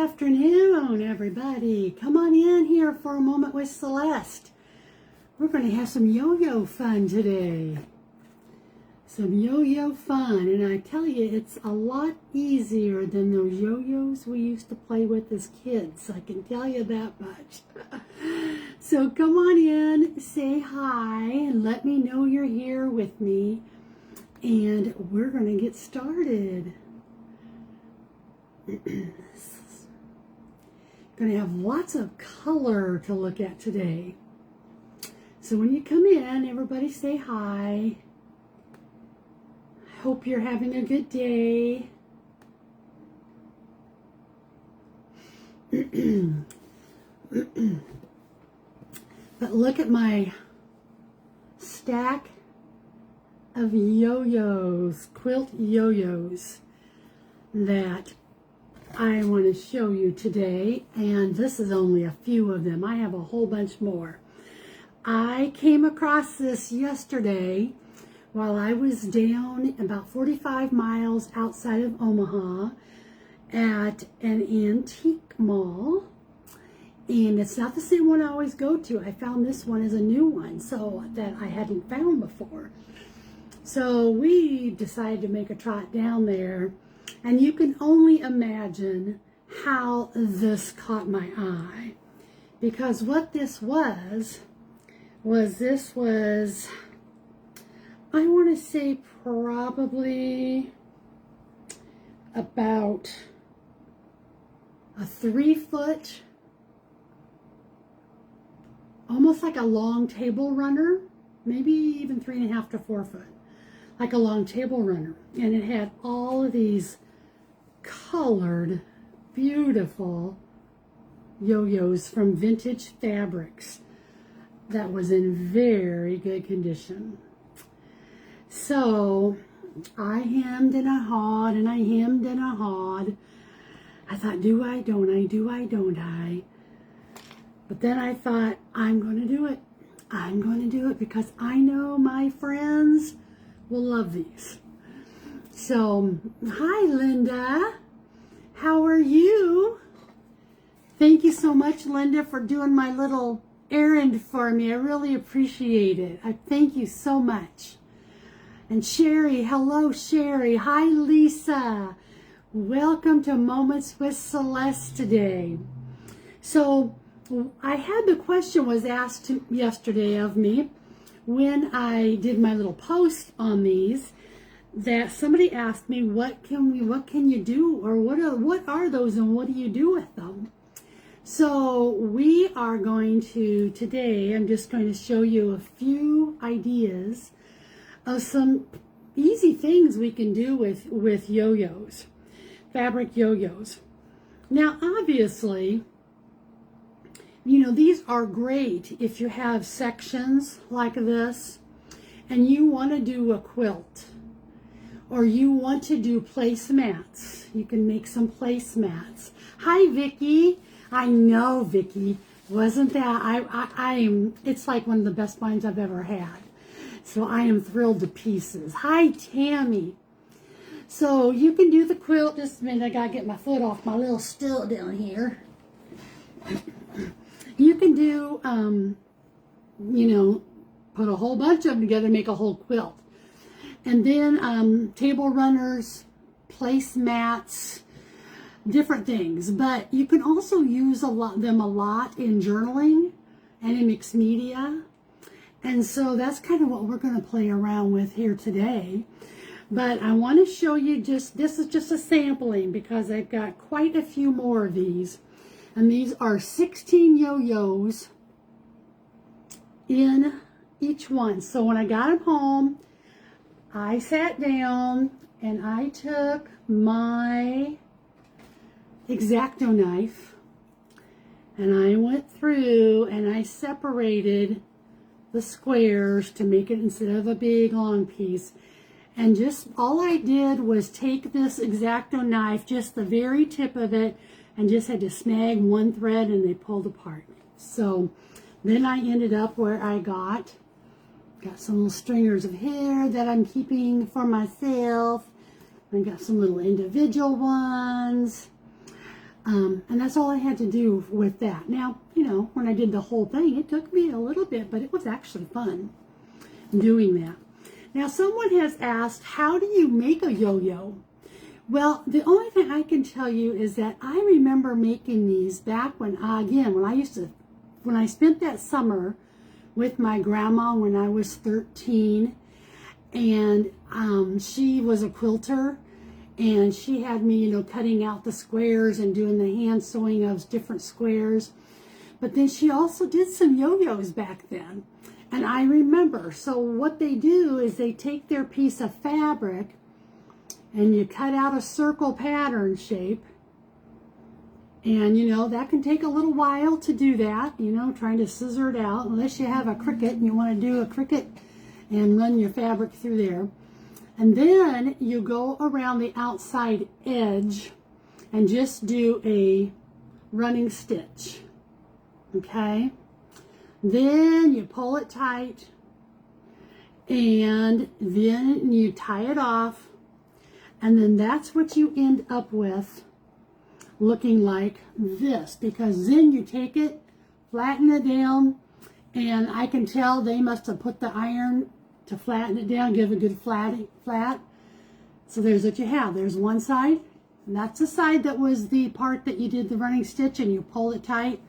afternoon, everybody. Come on in here for a moment with Celeste. We're going to have some yo-yo fun today. Some yo-yo fun. And I tell you, it's a lot easier than those yo-yos we used to play with as kids. I can tell you that much. So come on in, say hi, and let me know you're here with me. And we're going to get started. Going to have lots of color to look at today. So when you come in, everybody say hi. I hope you're having a good day. But look at my stack of yo-yos, quilt yo-yos that I want to show you today, and this is only a few of them. I have a whole bunch more. I came across this yesterday while I was down about 45 miles outside of Omaha at an antique mall, and it's not the same one I always go to. I found this one as a new one, so that I hadn't found before. So we decided to make a trot down there. And you can only imagine how this caught my eye. Because what this was I want to say probably about a 3-foot, almost like a long table runner, maybe even 3.5 to 4 foot, like a long table runner. And it had all of these colored, beautiful yo-yos from Vintage Fabrics that was in very good condition. So I hemmed and I hawed and I hemmed and I hawed. I thought, do I, don't I, do I, don't I? But then I thought, I'm going to do it. I'm going to do it because I know my friends will love these. So, hi Linda, how are you? Thank you so much, Linda, for doing my little errand for me. I really appreciate it. I thank you so much. And Sherry, hello Sherry. Hi Lisa. Welcome to Moments with Celeste today. So, I had the question was asked yesterday of me when I did my little post on these, that somebody asked me, what can you do, or what are those and what do you do with them? So we are going to, today, I'm just going to show you a few ideas of some easy things we can do with yo-yos, fabric yo-yos. Now, obviously, you know, these are great if you have sections like this and you want to do a quilt, or you want to do placemats. You can make some placemats. Hi, Vicki. I know, Vicki. Wasn't that? I am. It's like one of the best wines I've ever had. So I am thrilled to pieces. Hi, Tammy. So you can do the quilt. Just a minute. I gotta get my foot off my little stool down here. You can do, you know, put a whole bunch of them together, make a whole quilt. And then table runners, placemats, different things. But you can also use them a lot in journaling and in mixed media. And so that's kind of what we're going to play around with here today. But I want to show you this is just a sampling because I've got quite a few more of these. And these are 16 yo-yos in each one. So when I got them home, I sat down and I took my X-Acto knife and I went through and I separated the squares to make it instead of a big long piece. And just all I did was take this X-Acto knife, just the very tip of it, and just had to snag one thread and they pulled apart. So then I ended up where I got some little stringers of hair that I'm keeping for myself. I got some little individual ones. And that's all I had to do with that. Now, you know, when I did the whole thing, it took me a little bit, but it was actually fun doing that. Now, someone has asked, how do you make a yo-yo? Well, the only thing I can tell you is that I remember making these back when, again, when I spent that summer with my grandma when I was 13, and she was a quilter, and she had me, you know, cutting out the squares and doing the hand sewing of different squares. But then she also did some yo-yos back then. And I remember, so what they do is they take their piece of fabric and you cut out a circle pattern shape. And, you know, that can take a little while to do that, you know, trying to scissor it out, unless you have a Cricut and you want to do a Cricut and run your fabric through there. And then you go around the outside edge and just do a running stitch, okay? Then you pull it tight, and then you tie it off, and then that's what you end up with, looking like this, because then you take it, flatten it down, and I can tell they must have put the iron to flatten it down, give a good flat. So there's what you have. There's one side, and that's the side that was the part that you did the running stitch, and you pull it tight.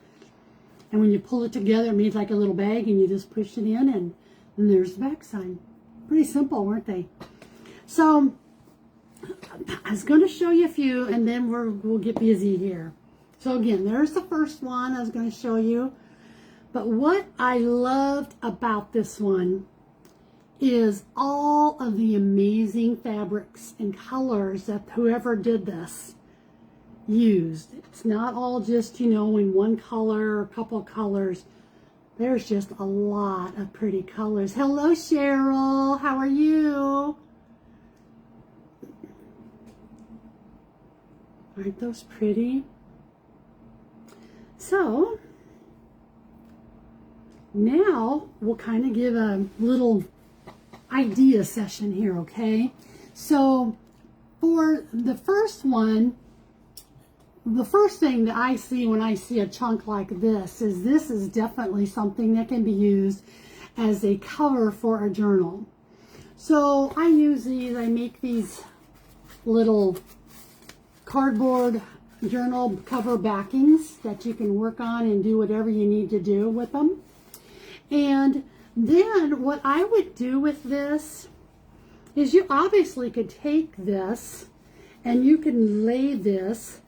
And when you pull it together, it made like a little bag, and you just push it in, and then there's the back side. Pretty simple, weren't they? So I was going to show you a few, and then we'll get busy here. So again, there's the first one I was going to show you. But what I loved about this one is all of the amazing fabrics and colors that whoever did this used. It's not all just, you know, in one color or a couple of colors. There's just a lot of pretty colors. Hello, Cheryl. How are you? Aren't those pretty? So now we'll kind of give a little idea session here, okay? So for the first one, the first thing that I see when I see a chunk like this is definitely something that can be used as a cover for a journal. So I use these, I make these little cardboard journal cover backings that you can work on and do whatever you need to do with them. And then what I would do with this is you obviously could take this and you can lay this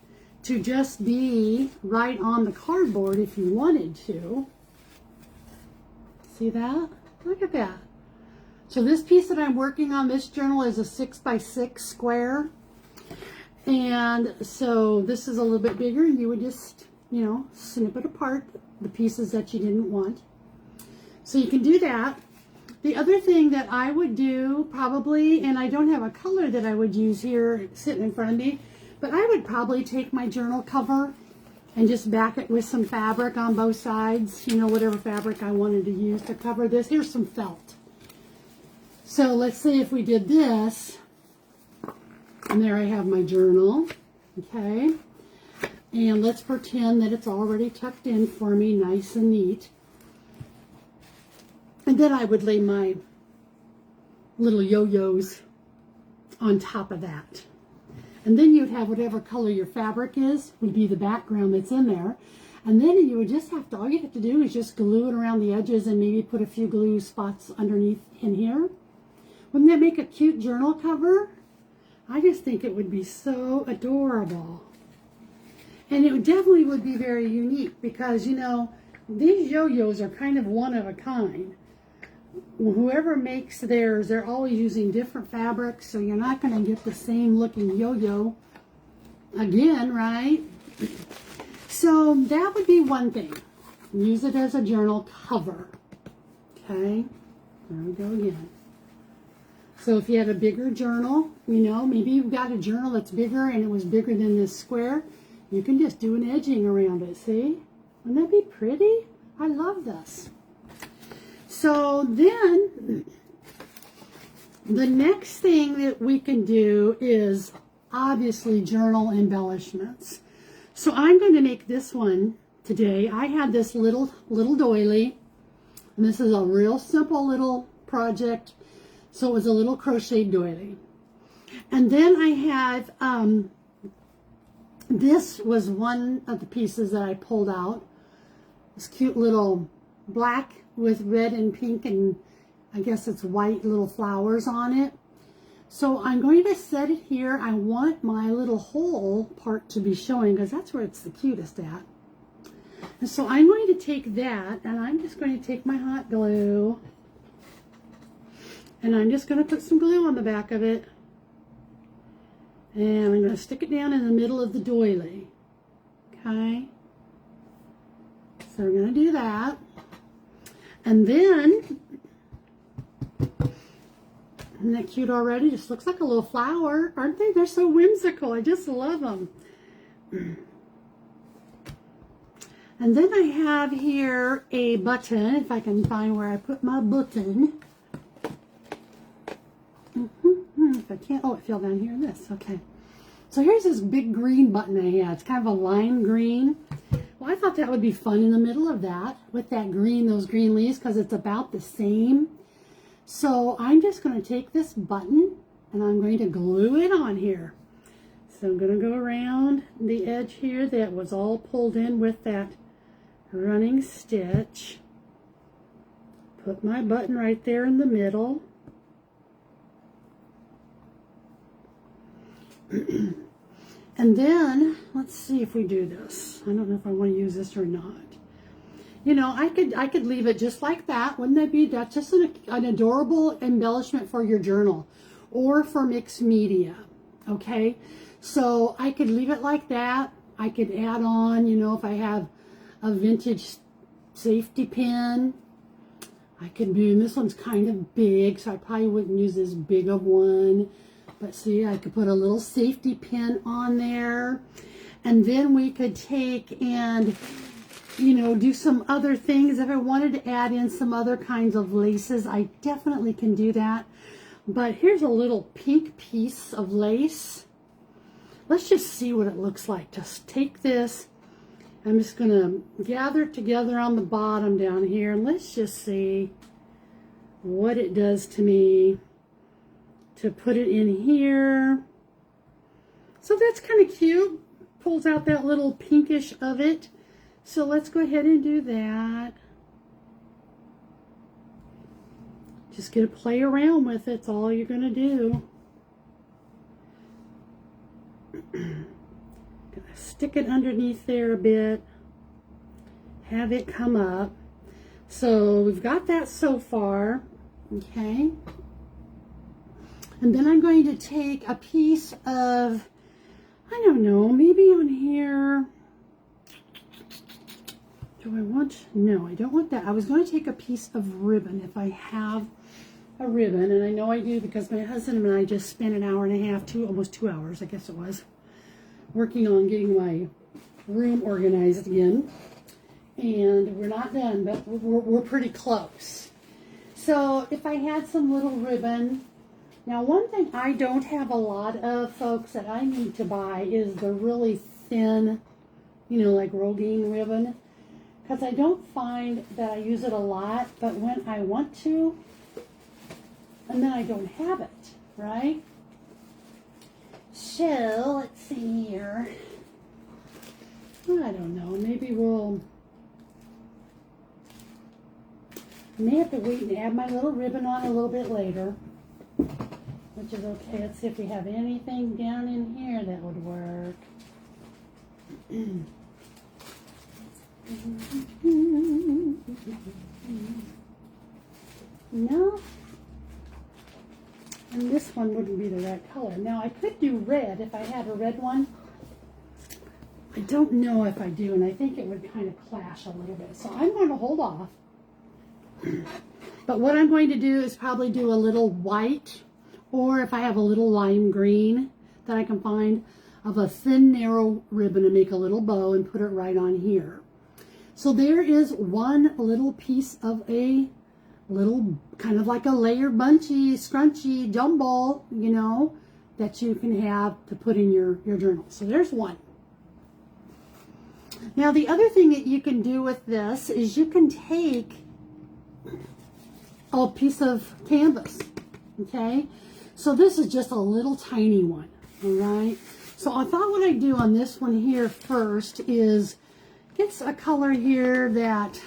to just be right on the cardboard if you wanted to. See that? Look at that. So this piece that I'm working on, this journal, is a 6x6 square. And so this is a little bit bigger. You would just, you know, snip it apart, the pieces that you didn't want. So you can do that. The other thing that I would do probably, and I don't have a color that I would use here sitting in front of me, but I would probably take my journal cover and just back it with some fabric on both sides, you know, whatever fabric I wanted to use to cover this. Here's some felt. So let's say if we did this, and there I have my journal, okay? And let's pretend that it's already tucked in for me, nice and neat. And then I would lay my little yo-yos on top of that. And then you'd have whatever color your fabric is, would be the background that's in there. And then you would just have to, all you have to do is just glue it around the edges and maybe put a few glue spots underneath in here. Wouldn't that make a cute journal cover? I just think it would be so adorable. And it definitely would be very unique because, you know, these yo-yos are kind of one of a kind. Whoever makes theirs, they're always using different fabrics, so you're not going to get the same looking yo-yo again, right? So that would be one thing. Use it as a journal cover. Okay, there we go again. So if you had a bigger journal, you know, maybe you've got a journal that's bigger and it was bigger than this square, you can just do an edging around it, see? Wouldn't that be pretty? I love this. So then, the next thing that we can do is obviously journal embellishments. So I'm going to make this one today. I had this little doily, and this is a real simple little project. So it was a little crocheted doily. And then I had, this was one of the pieces that I pulled out. This cute little black with red and pink and I guess it's white little flowers on it. So I'm going to set it here. I want my little hole part to be showing because that's where it's the cutest at. And so I'm going to take that and I'm just going to take my hot glue and I'm just going to put some glue on the back of it. And I'm going to stick it down in the middle of the doily. Okay. So we're going to do that. And then, isn't that cute already? Just looks like a little flower, aren't they? They're so whimsical. I just love them. And then I have here a button, if I can find where I put my button. If I can't, oh, it fell down here in this. Okay. So here's this big green button I had. It's kind of a lime green. Well, I thought that would be fun in the middle of that with that green, those green leaves, because it's about the same. So I'm just going to take this button and I'm going to glue it on here. So I'm going to go around the edge here that was all pulled in with that running stitch. Put my button right there in the middle. And then let's see if we do this. I don't know if I want to use this or not. You know, I could leave it just like that. Wouldn't that be, that's just an adorable embellishment for your journal or for mixed media. Okay, so I could leave it like that. I could add on, you know, if I have a vintage safety pin, I could do, and this one's kind of big, so I probably wouldn't use this big of one. But see, I could put a little safety pin on there. And then we could take and, you know, do some other things. If I wanted to add in some other kinds of laces, I definitely can do that. But here's a little pink piece of lace. Let's just see what it looks like. Just take this. I'm just going to gather it together on the bottom down here. And let's just see what it does to me to put it in here. So that's kind of cute. Pulls out that little pinkish of it. So let's go ahead and do that. Just gonna play around with it. It's all you're gonna do. Gonna stick it underneath there a bit. Have it come up. So we've got that so far. Okay. And then I'm going to take a piece of, I don't know, maybe on here. Do I want, no, I don't want that. I was going to take a piece of ribbon if I have a ribbon, and I know I do because my husband and I just spent an hour and a half, almost 2 hours, I guess it was, working on getting my room organized again. And we're not done, but we're pretty close. So if I had some little ribbon. Now, one thing I don't have a lot of, folks, that I need to buy is the really thin, you know, like Rogaine ribbon. Because I don't find that I use it a lot, but when I want to, and then I don't have it, right? So, let's see here. I don't know, maybe I may have to wait and add my little ribbon on a little bit later. Which is okay. Let's see if we have anything down in here that would work. No. And this one wouldn't be the right color. Now I could do red if I had a red one. I don't know if I do, and I think it would kind of clash a little bit. So I'm going to hold off. But what I'm going to do is probably do a little white, or if I have a little lime green that I can find, of a thin, narrow ribbon and make a little bow and put it right on here. So there is one little piece of a little, kind of like a layered bunchy, scrunchy jumble, you know, that you can have to put in your journal. So there's one. Now the other thing that you can do with this is you can take a piece of canvas, okay? So this is just a little tiny one, all right? So I thought what I'd do on this one here first is get a color here that,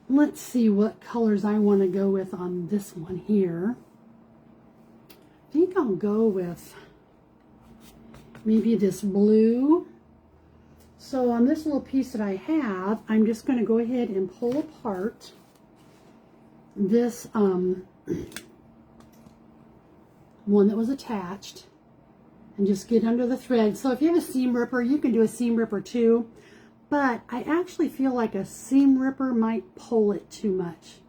let's see what colors I want to go with on this one here. I think I'll go with maybe this blue. So on this little piece that I have, I'm just going to go ahead and pull apart this one that was attached and just get under the thread. So if you have a seam ripper, you can do a seam ripper too, but I actually feel like a seam ripper might pull it too much,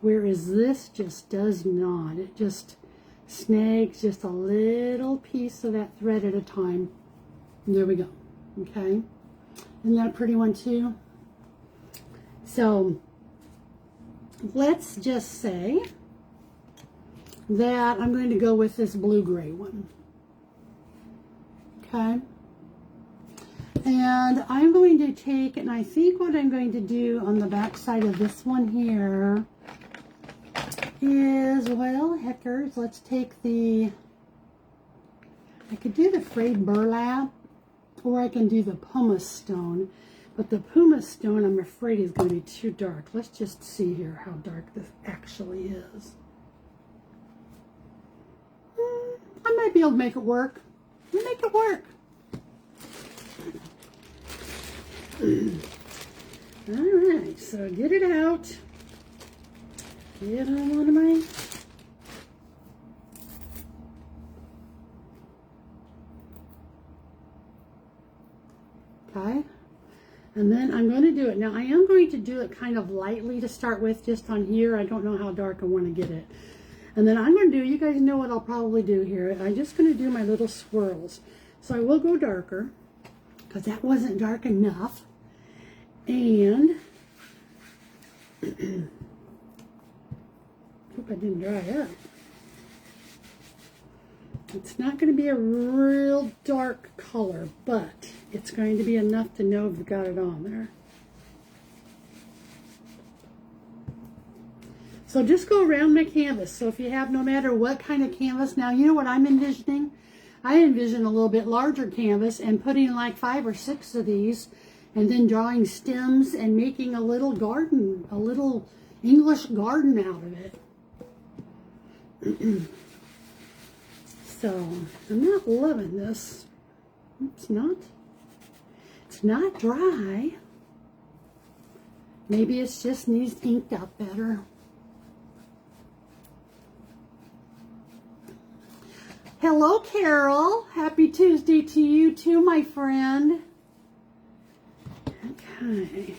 whereas this just does not. It just snags just a little piece of that thread at a time. There we go. Okay, isn't that a pretty one too? So let's just say that I'm going to go with this blue-gray one. Okay, and I'm going to take, and I think what I'm going to do on the back side of this one here is, well, heckers, let's take the, I could do the frayed burlap, or I can do the pumice stone, but the pumice stone I'm afraid is going to be too dark. Let's just see here how dark this actually is. I might be able to make it work. We'll make it work. All right, so get it out. Get on one of my... Okay, and then I'm going to do it. Now I am going to do it kind of lightly to start with, just on here. I don't know how dark I want to get it. And then I'm going to do, you guys know what I'll probably do here. I'm just going to do my little swirls. So I will go darker, because that wasn't dark enough. And, hope I didn't dry up. It's not going to be a real dark color, but it's going to be enough to know you've got it on there. So just go around my canvas. So if you have no matter what kind of canvas, now you know what I'm envisioning? I envision a little bit larger canvas and putting like 5 or 6 of these and then drawing stems and making a little garden, a little English garden out of it. So I'm not loving this. It's not dry. Maybe it just needs inked up better. Hello, Carol. Happy Tuesday to you too, my friend. Okay.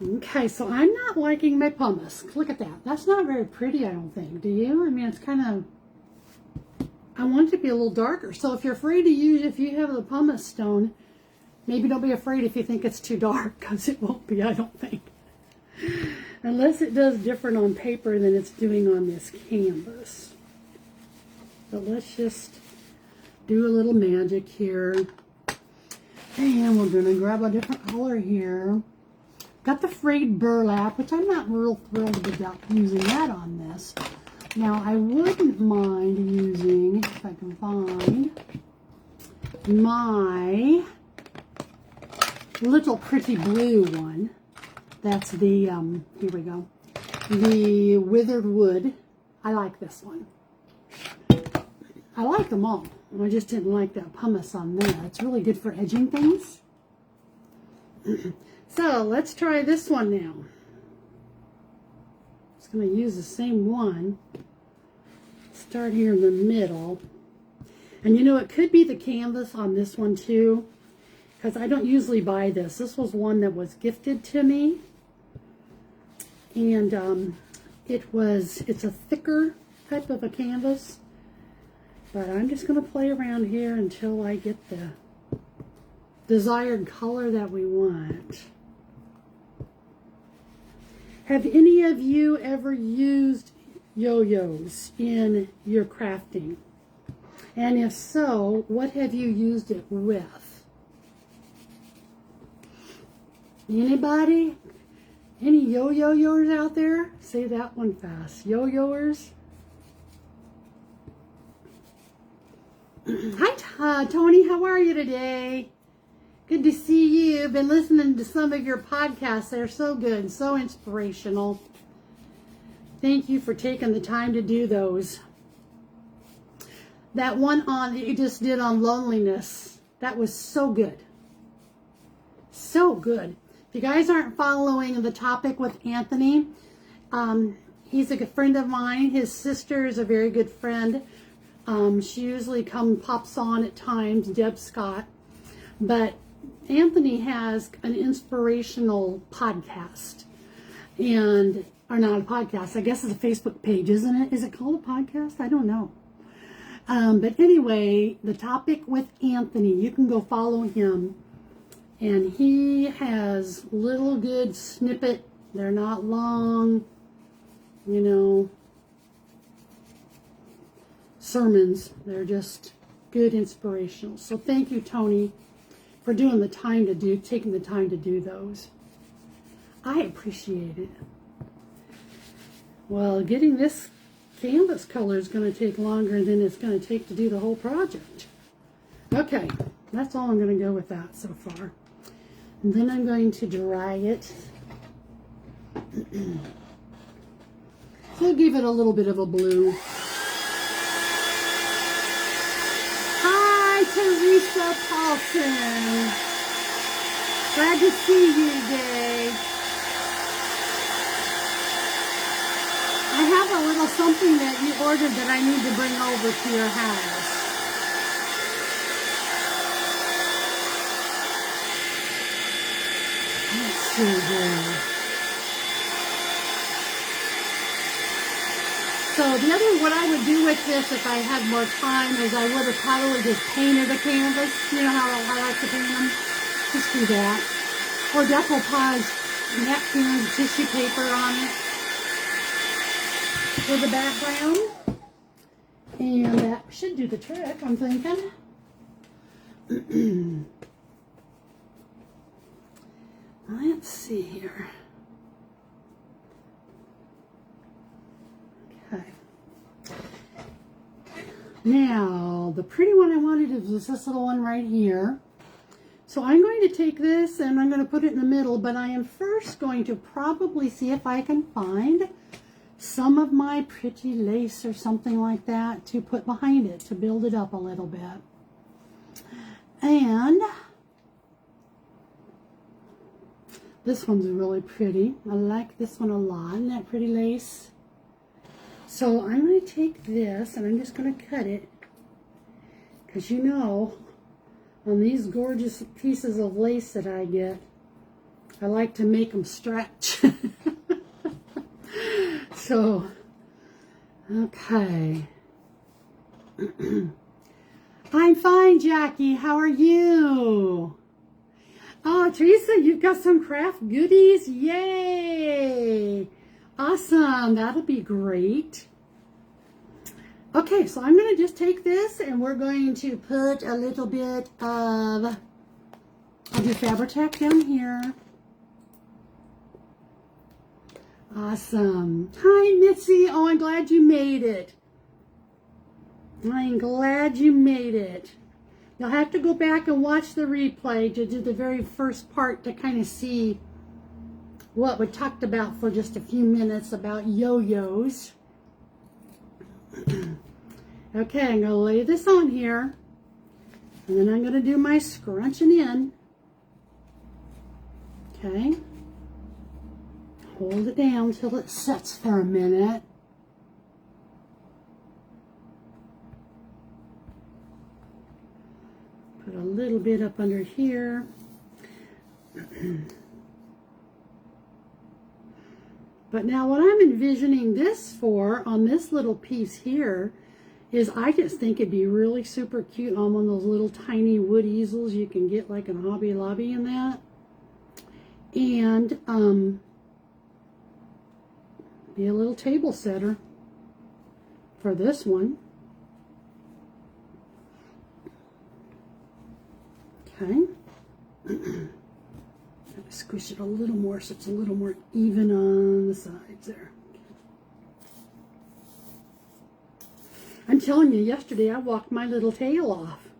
Okay, so I'm not liking my pumice. Look at that. That's not very pretty, I don't think. Do you? I mean, it's kind of, I want it to be a little darker. So if you're afraid to use, if you have the pumice stone, maybe don't be afraid if you think it's too dark, because it won't be, I don't think. Unless it does different on paper than it's doing on this canvas. But let's just do a little magic here. And we're going to grab a different color here. Got the frayed burlap, which I'm not real thrilled about using that on this. Now, I wouldn't mind using, if I can find, my little pretty blue one. That's the, here we go, the withered wood. I like this one. I like them all. I just didn't like that pumice on there. It's really good for edging things. So let's try this one now. Just going to use the same one. Start here in the middle. And you know, it could be the canvas on this one too, because I don't usually buy this. This was one that was gifted to me. And it's a thicker type of a canvas. But I'm just going to play around here until I get the desired color that we want. Have any of you ever used yo-yos in your crafting? And if so, what have you used it with? Anybody? Any yo-yo-yoers out there? Say that one fast. Yo-yoers? Hi, Tony. How are you today? Good to see you. Been listening to some of your podcasts. They're so good, so inspirational. Thank you for taking the time to do those. That one that you just did on loneliness, that was so good. So good. If you guys aren't following the topic with Anthony, he's a good friend of mine. His sister is a very good friend. She usually pops on at times, Deb Scott. But Anthony has an inspirational podcast. Or not a podcast, I guess it's a Facebook page, isn't it? Is it called a podcast? I don't know. But anyway, the topic with Anthony, you can go follow him. And he has little good snippet. They're not long, sermons. They're just good inspirational. So thank you, Tony, for taking the time to do those. I appreciate it. Well, getting this canvas color is going to take longer than it's going to take to do the whole project. Okay, that's all I'm going to go with that so far. And then I'm going to dry it. So give it a little bit of a blue. Hi, Teresa Paulson. Glad to see you today. I have a little something that you ordered that I need to bring over to your house. Let's see here. So what I would do with this if I had more time is I would have probably just painted a canvas. You know how I like to paint them? Just do that. Or decoupage napkins, tissue paper on it for the background. And that should do the trick, I'm thinking. Let's see here. Okay. Now, the pretty one I wanted was this little one right here. So I'm going to take this and I'm going to put it in the middle, but I am first going to probably see if I can find some of my pretty lace or something like that to put behind it to build it up a little bit. And this one's really pretty. I like this one a lot. Isn't that pretty lace? So I'm going to take this and I'm just going to cut it. Because on these gorgeous pieces of lace that I get, I like to make them stretch. So, okay. I'm fine, Jackie. How are you? Oh, Teresa, you've got some craft goodies. Yay! Awesome. That'll be great. Okay, so I'm going to just take this and we're going to put a little bit of, I'll do Fabri-Tac down here. Awesome. Hi, Mitzi. Oh, I'm glad you made it. I'm glad you made it. You'll have to go back and watch the replay to do the very first part to kind of see what we talked about for just a few minutes about yo-yos. Okay, I'm going to lay this on here. And then I'm going to do my scrunching in. Okay. Hold it down till it sets for a minute. Put a little bit up under here. But now what I'm envisioning this for on this little piece here is I just think it'd be really super cute on one of those little tiny wood easels you can get like in Hobby Lobby and that. And be a little table setter. for this one. Okay. Squish it a little more so it's a little more even on the sides there. I'm telling you, yesterday I walked my little tail off.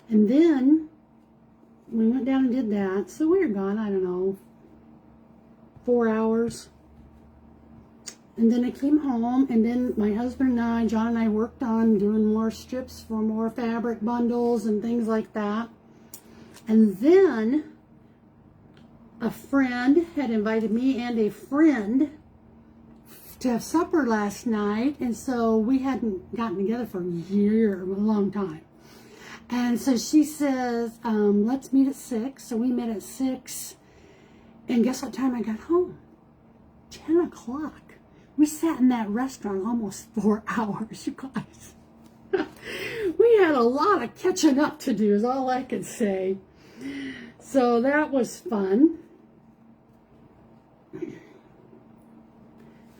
And then we went down and did that. So we were gone, I don't know, 4 hours. And then I came home, and then my husband and I, John and I, worked on doing more strips for more fabric bundles and things like that. And then a friend had invited me and a friend to have supper last night, and so we hadn't gotten together for a long time. And so she says, let's meet at 6. So we met at 6, and guess what time I got home? 10 o'clock. We sat in that restaurant almost 4 hours, you guys. We had a lot of catching up to do, is all I can say. So that was fun.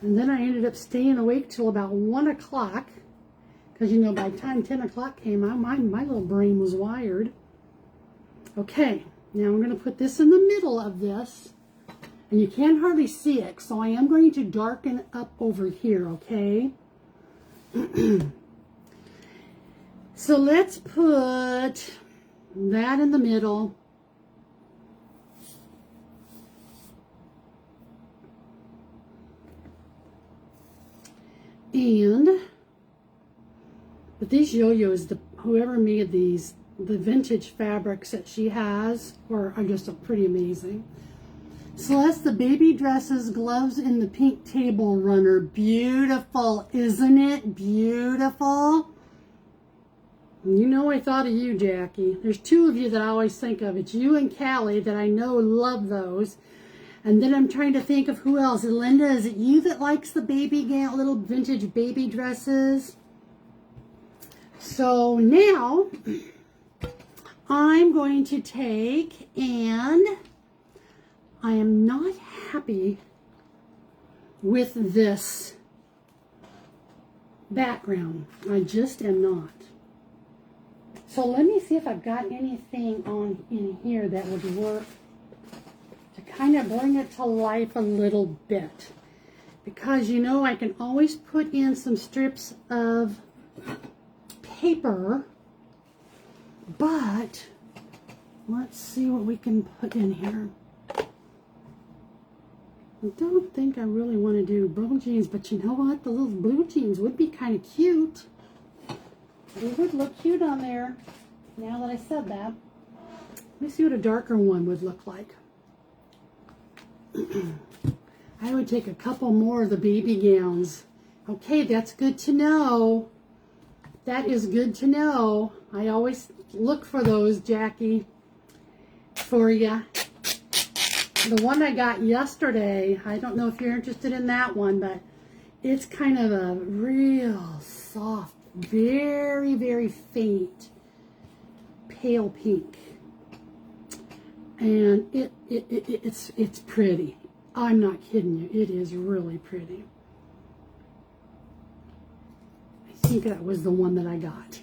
And then I ended up staying awake till about 1 o'clock. Because, you know, by the time 10 o'clock came out, my little brain was wired. Okay, now I'm going to put this in the middle of this. And you can't hardly see it, so I am going to darken up over here, okay? So let's put that in the middle. But these yo-yos, whoever made these, the vintage fabrics that she has are just pretty amazing. Celeste, the baby dresses, gloves in the pink table runner. Beautiful, isn't it? Beautiful. You know I thought of you, Jackie. There's 2 of you that I always think of. It's you and Callie that I know love those. And then I'm trying to think of who else. Linda, is it you that likes the baby gown, little vintage baby dresses? So now I'm going to take, and I am not happy with this background. I just am not. So let me see if I've got anything on in here that would work to kind of bring it to life a little bit. Because, you know, I can always put in some strips of paper, but let's see what we can put in here. I don't think I really want to do blue jeans, but you know what? The little blue jeans would be kind of cute. They would look cute on there, now that I said that. Let me see what a darker one would look like. I would take a couple more of the baby gowns. Okay, that's good to know. That is good to know. I always look for those, Jackie, for you. The one I got yesterday, I don't know if you're interested in that one, but it's kind of a real soft, very, very faint, pale pink. And it's pretty. I'm not kidding you. It is really pretty. I think that was the one that I got.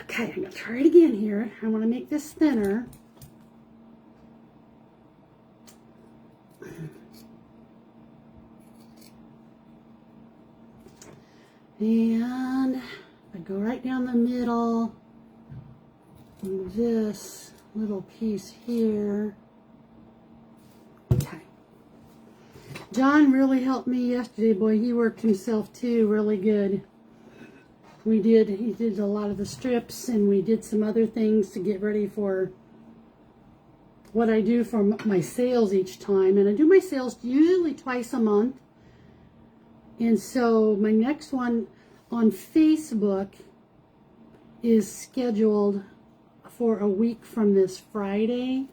Okay, I'm going to try it again here. I want to make this thinner. And I go right down the middle. And this little piece here. Okay. John really helped me yesterday. Boy, he worked himself too really good. He did a lot of the strips, and we did some other things to get ready for what I do for my sales each time. And I do my sales usually twice a month. And so my next one on Facebook is scheduled for a week from this Friday.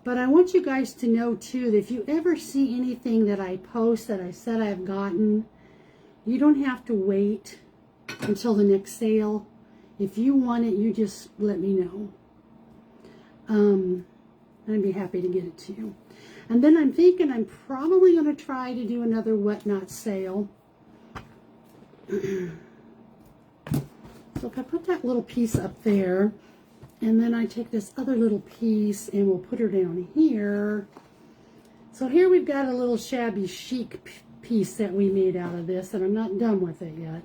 But I want you guys to know too that if you ever see anything that I post that I said I've gotten, you don't have to wait until the next sale. If you want it, you just let me know. I'd be happy to get it to you. And then I'm thinking I'm probably going to try to do another whatnot sale. So if I put that little piece up there, and then I take this other little piece and we'll put her down here. So here we've got a little shabby chic piece that we made out of this, and I'm not done with it yet.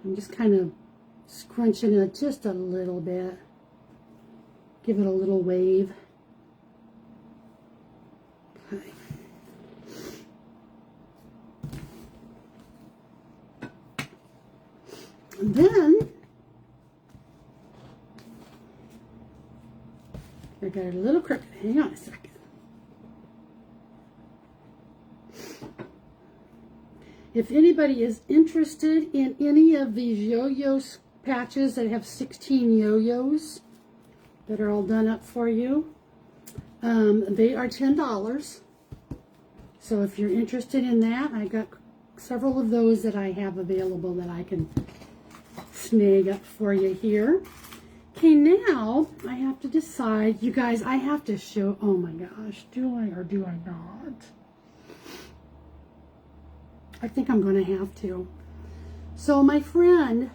I'm just kind of scrunching it just a little bit. Give it a little wave. Okay. And then I got it a little crooked. Hang on a second. If anybody is interested in any of these yo-yo patches that have 16 yo-yos that are all done up for you, they are $10. So if you're interested in that, I got several of those that I have available that I can snag up for you here. Okay, now I have to decide, you guys, I have to show, oh my gosh, do I or do I not? I think I'm going to have to. So my friend,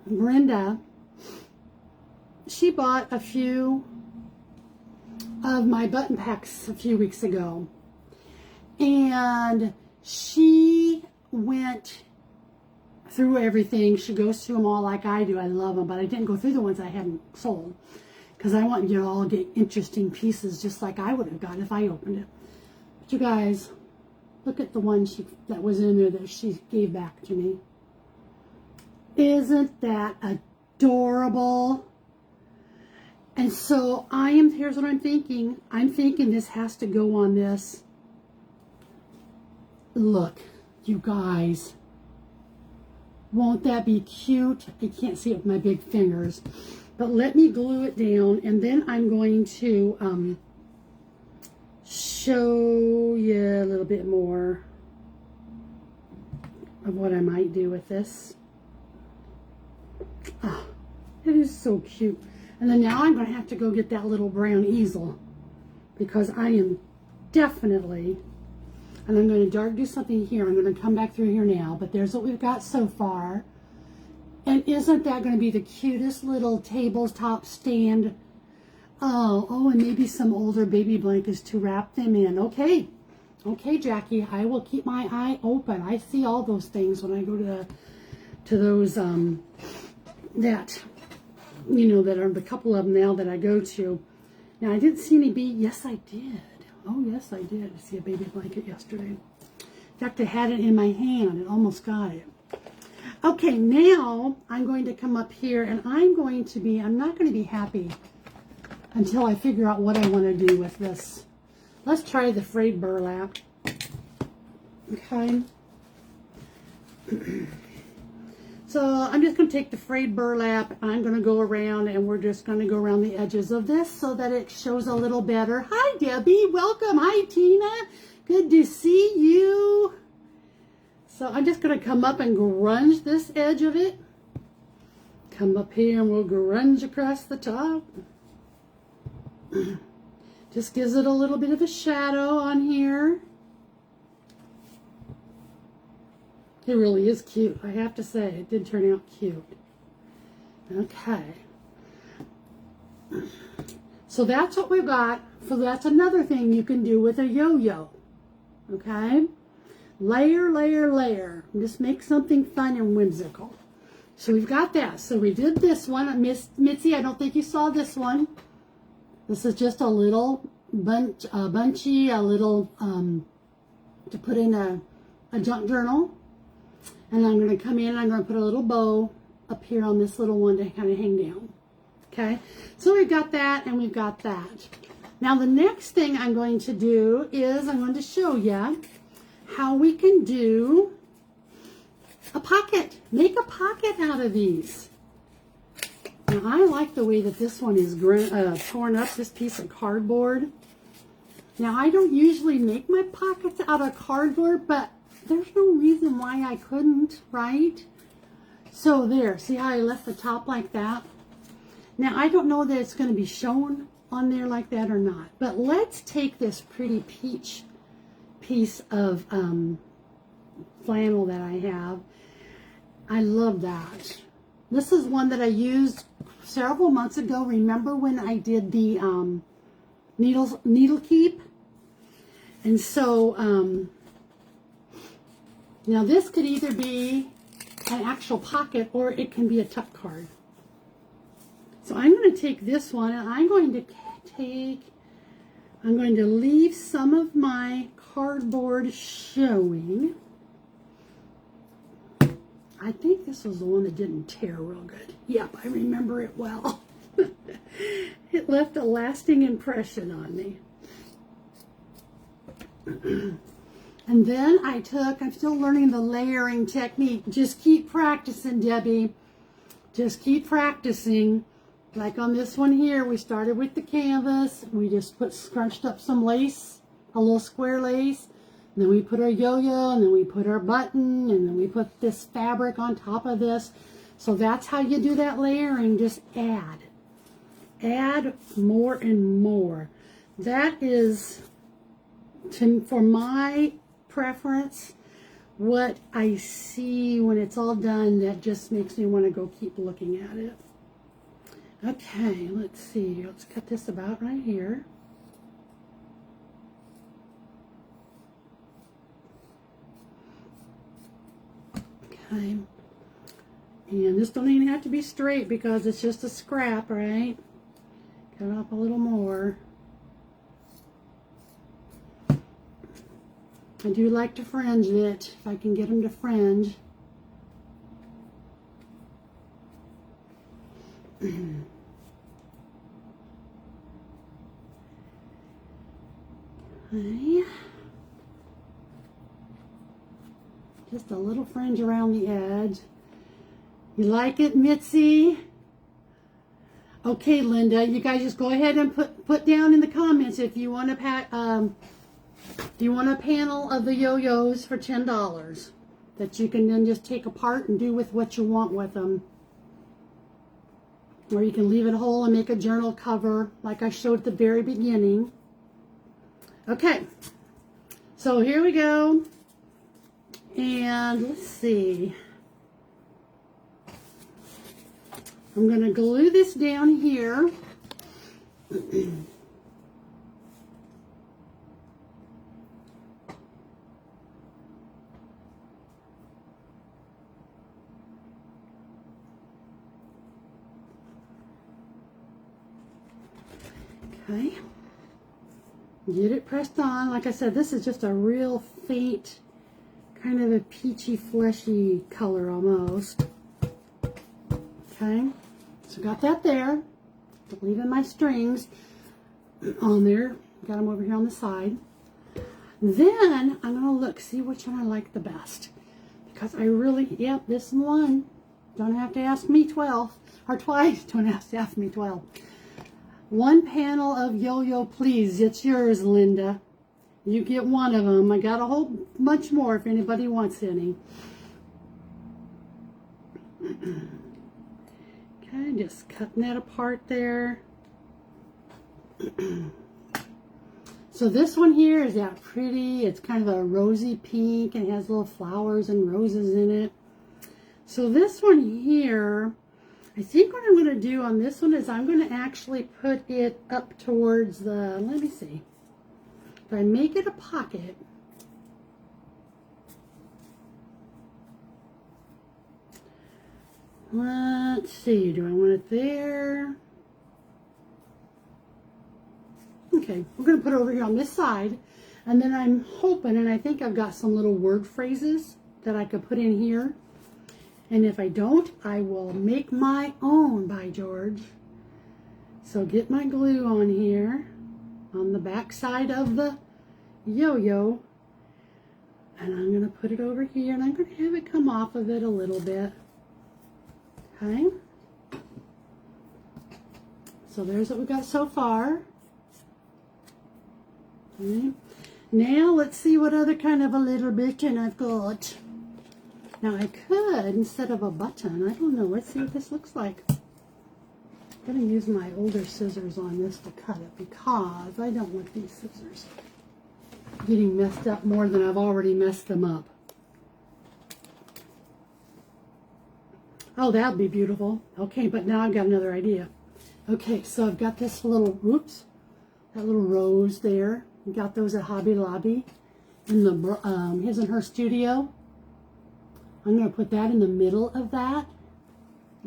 Brenda, she bought a few of my button packs a few weeks ago. And she went through everything. She goes through them all like I do. I love them, but I didn't go through the ones I hadn't sold because I want you to all get interesting pieces just like I would have gotten if I opened it. But you guys, look at the one that was in there that she gave back to me. Isn't that adorable? And so here's what I'm thinking. I'm thinking this has to go on this. Look, you guys. Won't that be cute? I can't see it with my big fingers. But let me glue it down, and then I'm going to show you a little bit more of what I might do with this. Oh, it is so cute. And then now I'm going to have to go get that little brown easel because I am definitely, and I'm going to do something here. I'm going to come back through here now, but there's what we've got so far. And isn't that going to be the cutest little tabletop stand? Oh, and maybe some older baby blankets to wrap them in. Okay, Jackie, I will keep my eye open. I see all those things when I go to those, that, you know, that are the couple of them now that I go to. Now, I didn't see any yes, I did. Oh, yes, I did. I see a baby blanket yesterday. In fact, I had it in my hand and almost got it. Okay, now I'm going to come up here and I'm not going to be happy until I figure out what I want to do with this. Let's try the frayed burlap. Okay. So I'm just going to take the frayed burlap. I'm going to go around and we're just going to go around the edges of this so that it shows a little better. Hi, Debbie. Welcome. Hi, Tina. Good to see you. So I'm just going to come up and grunge this edge of it. Come up here and we'll grunge across the top. Just gives it a little bit of a shadow on here. It really is cute. I have to say, it did turn out cute. Okay. So that's what we've got. So that's another thing you can do with a yo-yo. Okay? Layer, layer, layer. Just make something fun and whimsical. So we've got that. So we did this one. Miss Mitzi, I don't think you saw this one. This is just a little bunchy, a little to put in a junk journal. And I'm going to come in and I'm going to put a little bow up here on this little one to kind of hang down. Okay, so we've got that and we've got that. Now the next thing I'm going to do is I'm going to show you how we can do a pocket. Make a pocket out of these. Now I like the way that this one is torn up, this piece of cardboard. Now I don't usually make my pockets out of cardboard, but there's no reason why I couldn't, right? So there, see how I left the top like that? Now, I don't know that it's going to be shown on there like that or not, but let's take this pretty peach piece of flannel that I have. I love that. This is one that I used several months ago. Remember when I did the needle keep? And so, now this could either be an actual pocket or it can be a tuck card. So I'm going to take this one and I'm going to leave some of my cardboard showing. I think this was the one that didn't tear real good. Yep, I remember it well. It left a lasting impression on me. And then I'm still learning the layering technique. Just keep practicing, Debbie. Just keep practicing. Like on this one here, we started with the canvas. We just scrunched up some lace, a little square lace. And then we put our yo-yo, and then we put our button, and then we put this fabric on top of this. So that's how you do that layering. Just add. Add more and more. That is, for my preference, what I see when it's all done, that just makes me want to go keep looking at it. Okay, let's see. Let's cut this about right here. Okay. And this don't even have to be straight because it's just a scrap, right? Cut off a little more. I do like to fringe it, if I can get them to fringe. Okay. Just a little fringe around the edge. You like it, Mitzi? Okay, Linda, you guys just go ahead and put down in the comments if you want a panel of the yo-yos for $10 that you can then just take apart and do with what you want with them. Or you can leave it whole and make a journal cover like I showed at the very beginning. Okay, so here we go. And let's see. I'm going to glue this down here. Okay. Get it pressed on. Like I said, this is just a real faint, kind of a peachy, fleshy color almost. Okay. So got that there. Leaving my strings on there. Got them over here on the side. Then I'm going to look, see which one I like the best. Because I really, yep, this one. Don't have to ask me 12. Or twice. Don't have to ask me 12. One panel of yo-yo, please. It's yours, Linda. You get one of them. I got a whole bunch more if anybody wants any. Okay, just cutting that apart there. So this one here is that pretty. It's kind of a rosy pink and has little flowers and roses in it. So this one here, I think what I'm going to do on this one is I'm going to actually put it up towards the, let me see. If I make it a pocket, let's see, do I want it there? Okay, we're going to put it over here on this side. And then I'm hoping, and I think I've got some little word phrases that I could put in here. And if I don't, I will make my own, by George. So get my glue on here, on the back side of the yo-yo. And I'm going to put it over here, and I'm going to have it come off of it a little bit. Okay. So there's what we got so far. Okay. Now let's see what other kind of a little bit I've got. Now I could, instead of a button, I don't know, let's see what this looks like. I'm going to use my older scissors on this to cut it because I don't want these scissors getting messed up more than I've already messed them up. Oh, that would be beautiful. Okay, but now I've got another idea. Okay, so I've got this little, oops, that little rose there. We got those at Hobby Lobby in the his and her studio. I'm going to put that in the middle of that.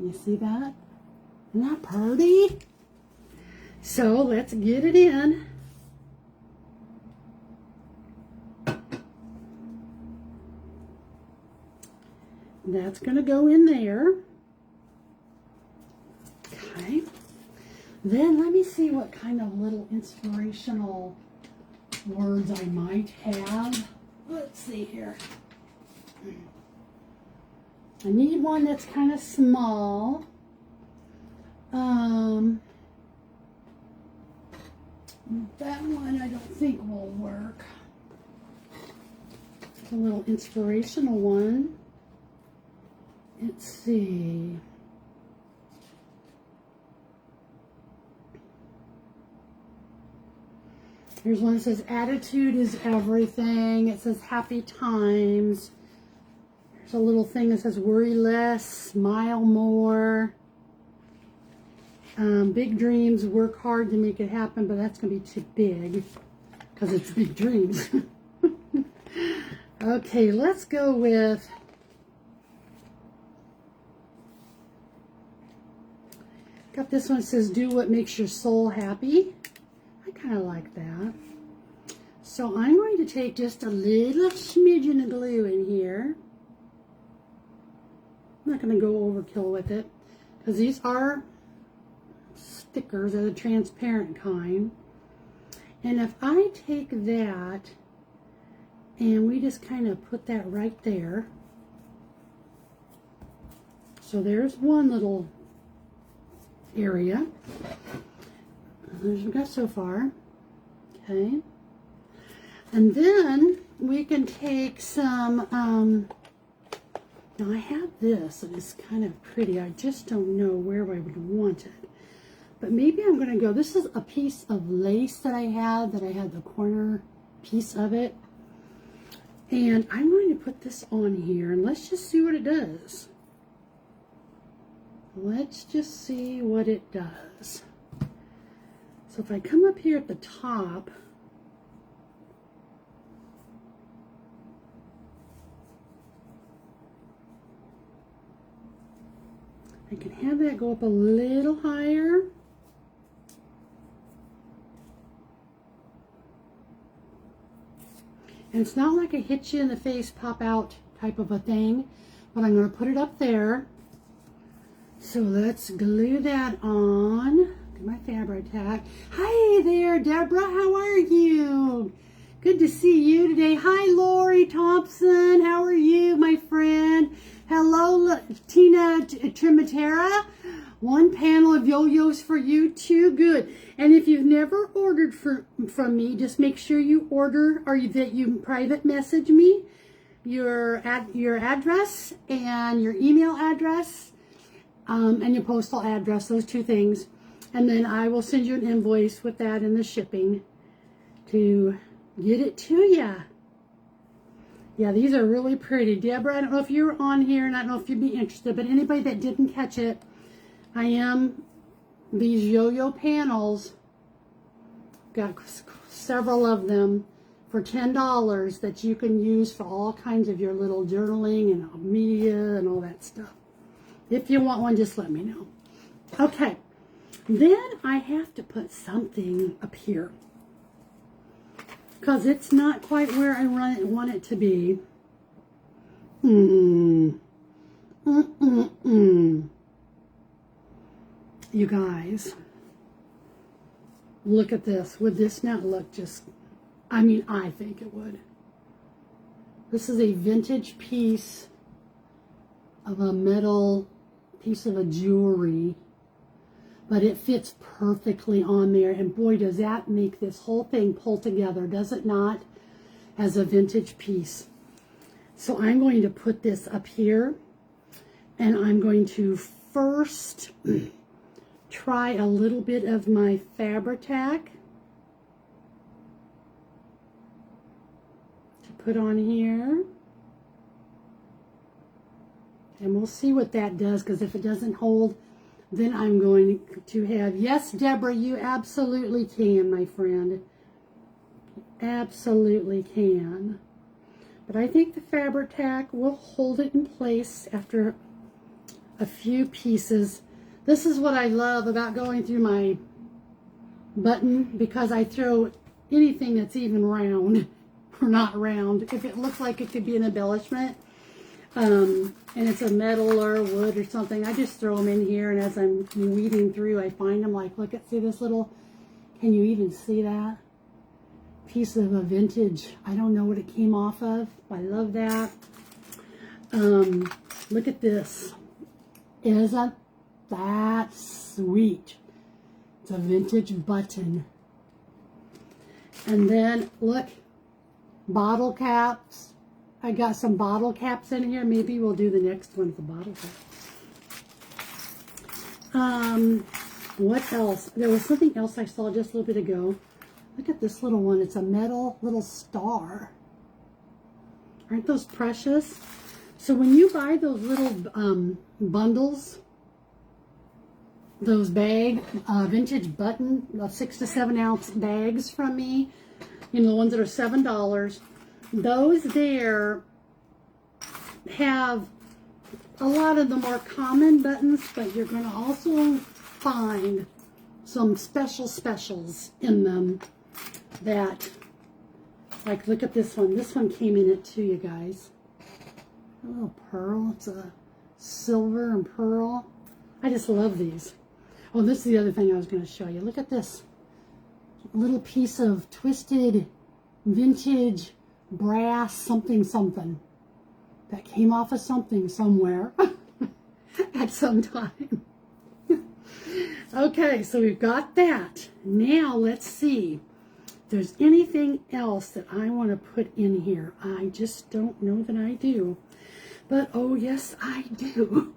You see that? Isn't that pretty? So let's get it in. That's going to go in there. Okay. Then let me see what kind of little inspirational words I might have. Let's see here. I need one that's kind of small. That one I don't think will work. It's a little inspirational one. Let's see. Here's one that says, attitude is everything. It says, happy times. There's a little thing that says, worry less, smile more. Big dreams, work hard to make it happen, but that's going to be too big because it's big dreams. Okay, let's go with... Got this one that says, do what makes your soul happy. I kind of like that. So I'm going to take just a little smidgen of glue in here. I'm not going to go overkill with it because these are stickers, they're the transparent kind. And if I take that and we just kind of put that right there. So there's one little area. As we've got so far. Okay. And then we can take some, now I have this and it's kind of pretty. I just don't know where I would want it. But maybe I'm going to go, this is a piece of lace that I had the corner piece of it. And I'm going to put this on here and let's just see what it does. Let's just see what it does. So if I come up here at the top, I can have that go up a little higher. And it's not like a hit you in the face, pop out type of a thing, but I'm going to put it up there. So let's glue that on. Do my Fabri-Tac. Hi there, Deborah. How are you? Good to see you today. Hi, Lori Thompson. How are you, my friend? Hello, Tina Trimatera. One panel of yo-yos for you too. Good. And if you've never ordered from me, just make sure you order or that you private message me your address and your email address and your postal address, those two things. And then I will send you an invoice with that and the shipping to get it to you. Yeah, these are really pretty. Deborah, I don't know if you're on here and I don't know if you'd be interested, but anybody that didn't catch it, I am these yo-yo panels. Got several of them for $10 that you can use for all kinds of your little journaling and media and all that stuff. If you want one, just let me know. Okay, then I have to put something up here because it's not quite where I want it to be. You guys, look at this. Would this not look just, I mean, I think it would. This is a vintage piece of a metal piece of a jewelry, but it fits perfectly on there. And boy, does that make this whole thing pull together, does it not, as a vintage piece. So I'm going to put this up here, and I'm going to first try a little bit of my Fabri-Tac to put on here. And we'll see what that does, because if it doesn't hold, then I'm going to have, yes, Deborah, you absolutely can, my friend. Absolutely can. But I think the Fabri-Tac will hold it in place after a few pieces. This is what I love about going through my button, because I throw anything that's even round, or not round, if it looks like it could be an embellishment. And it's a metal or wood or something, I just throw them in here, and as I'm weeding through, I find them. Like, look at, see this little, can you even see that? Piece of a vintage, I don't know what it came off of. I love that. Look at this. Isn't that sweet? It's a vintage button. And then, look, bottle caps. I got some bottle caps in here. Maybe we'll do the next one for bottle caps. What else? There was something else I saw just a little bit ago. Look at this little one. It's a metal little star. Aren't those precious? So when you buy those little bundles, those vintage button, 6 to 7 ounce bags from me, you know, the ones that are $7, those there have a lot of the more common buttons, but you're going to also find some specials in them that, like, look at this one. This one came in it too, you guys. A little pearl. It's a silver and pearl. I just love these. Oh, this is the other thing I was going to show you. Look at this. A little piece of twisted vintage brass something that came off of something somewhere at some time. Okay, so we've got that. Now let's see if there's anything else that I want to put in here. I just don't know that I do. But oh yes, I do.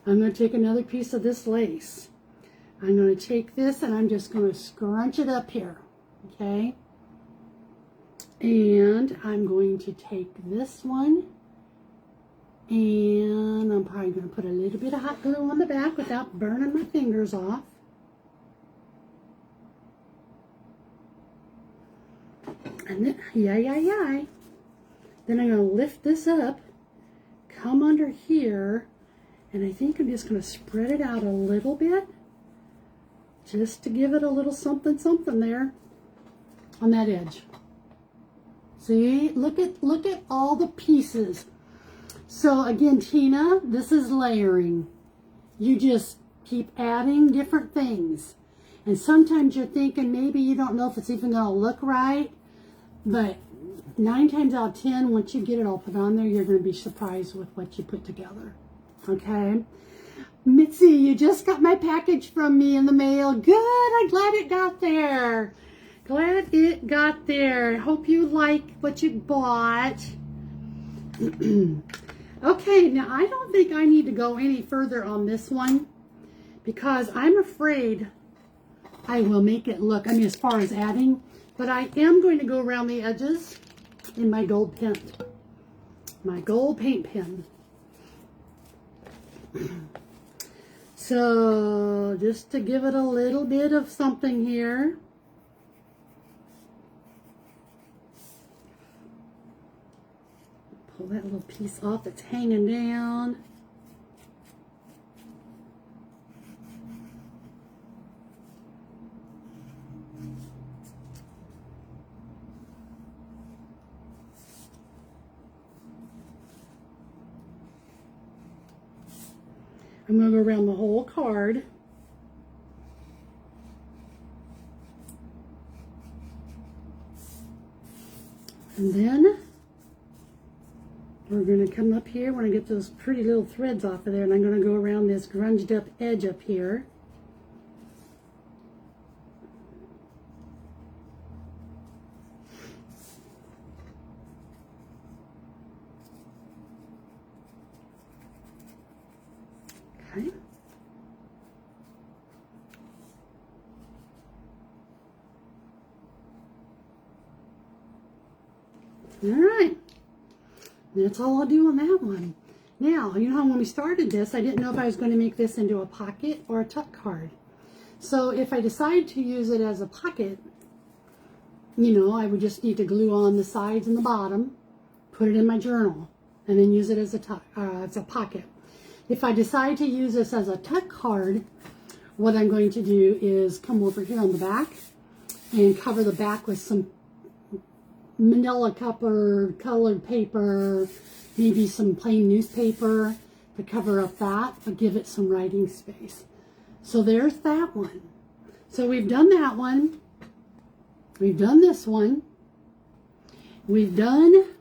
I'm going to take another piece of this lace. I'm going to take this and I'm just going to scrunch it up here. Okay? And I'm going to take this one, and I'm probably going to put a little bit of hot glue on the back without burning my fingers off. And then, yay. Then I'm going to lift this up, come under here, and I think I'm just going to spread it out a little bit, just to give it a little something there on that edge. See, look at all the pieces. So again, Tina, this is layering. You just keep adding different things. And sometimes you're thinking maybe you don't know if it's even going to look right. But 9 times out of 10, once you get it all put on there, you're going to be surprised with what you put together. Okay? Mitzi, you just got my package from me in the mail. Good, I'm glad it got there. Glad it got there. I hope you like what you bought. Okay, now I don't think I need to go any further on this one, because I'm afraid I will make it look, I mean, as far as adding, but I am going to go around the edges in my gold pen, my gold paint pen. So just to give it a little bit of something here. Pull that little piece off that's hanging down. I'm going to go around the whole card. And then we're going to come up here. We're going to get those pretty little threads off of there, and I'm going to go around this grunged up edge up here. All right. That's all I'll do on that one. Now, you know how when we started this, I didn't know if I was going to make this into a pocket or a tuck card. So if I decide to use it as a pocket, you know, I would just need to glue on the sides and the bottom, put it in my journal, and then use it as a pocket. If I decide to use this as a tuck card, what I'm going to do is come over here on the back and cover the back with some manila colored paper, maybe some plain newspaper to cover up that, but give it some writing space. So there's that one. So we've done that one. We've done this one. We've done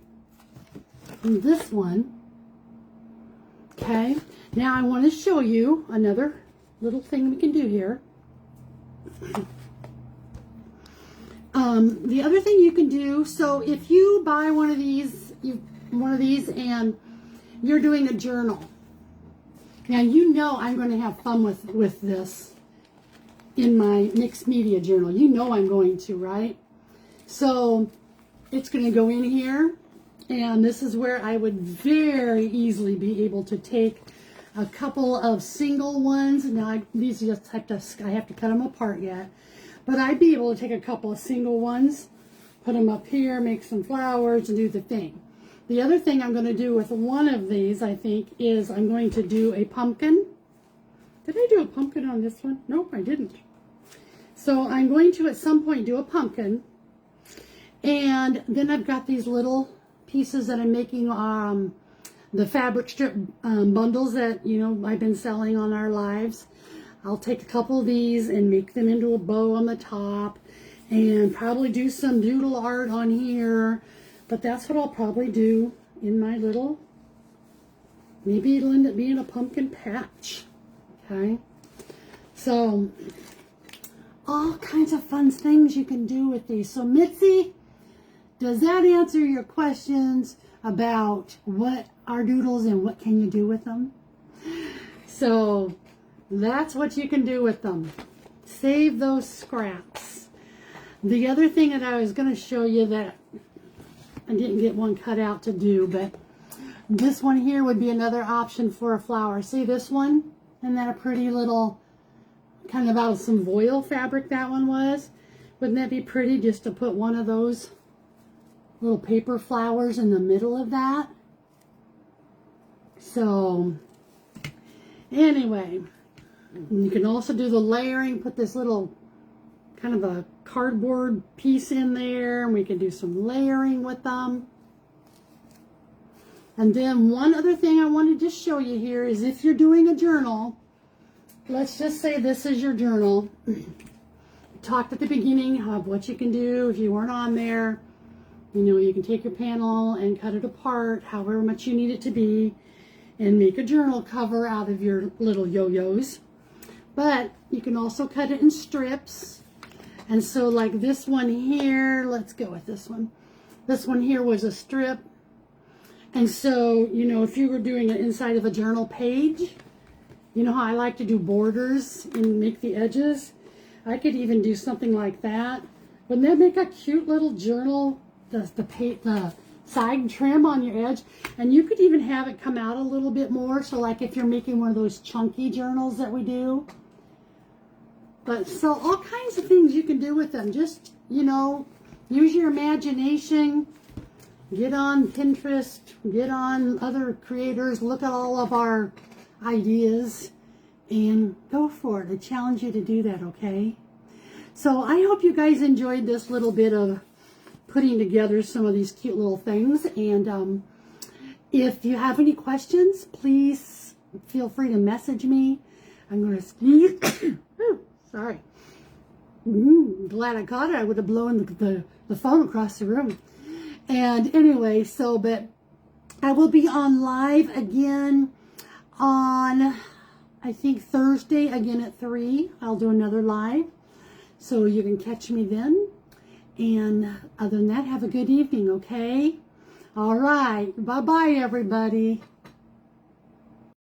this one. Okay. Now I want to show you another little thing we can do here. The other thing you can do, so if you buy one of these and you're doing a journal, now you know I'm going to have fun with this in my mixed media journal. You know I'm going to, right? So it's going to go in here, and this is where I would very easily be able to take a couple of single ones. Now these just I have to cut them apart yet. But I'd be able to take a couple of single ones, put them up here, make some flowers, and do the thing. The other thing I'm going to do with one of these, I think, is I'm going to do a pumpkin. Did I do a pumpkin on this one? Nope, I didn't. So I'm going to, at some point, do a pumpkin. And then I've got these little pieces that I'm making, the fabric strip bundles that, you know, I've been selling on our lives. I'll take a couple of these and make them into a bow on the top and probably do some doodle art on here. But that's what I'll probably do in my little, maybe it'll end up being a pumpkin patch. Okay. So all kinds of fun things you can do with these. So Mitzi, does that answer your questions about what are doodles and what can you do with them? So that's what you can do with them. Save those scraps. The other thing that I was going to show you that I didn't get one cut out to do, but this one here would be another option for a flower. See this one? Isn't that a pretty little, kind of out of some voile fabric that one was? Wouldn't that be pretty just to put one of those little paper flowers in the middle of that? So anyway, you can also do the layering, put this little kind of a cardboard piece in there, and we can do some layering with them. And then one other thing I want to just show you here is if you're doing a journal, let's just say this is your journal. We talked at the beginning of what you can do if you weren't on there. You know, you can take your panel and cut it apart however much you need it to be and make a journal cover out of your little yo-yos. But you can also cut it in strips. And so like this one here, let's go with this one. This one here was a strip. And so, you know, if you were doing it inside of a journal page, you know how I like to do borders and make the edges? I could even do something like that. Wouldn't that make a cute little journal, the side trim on your edge? And you could even have it come out a little bit more. So like if you're making one of those chunky journals that we do. But so all kinds of things you can do with them. Just, you know, use your imagination. Get on Pinterest. Get on other creators. Look at all of our ideas. And go for it. I challenge you to do that, okay? So I hope you guys enjoyed this little bit of putting together some of these cute little things. And if you have any questions, please feel free to message me. I'm going to sneeze. Sorry. Glad I caught it. I would have blown the phone across the room. And anyway, so, but I will be on live again on, I think, Thursday again at 3. I'll do another live. So you can catch me then. And other than that, have a good evening, okay? All right. Bye-bye, everybody.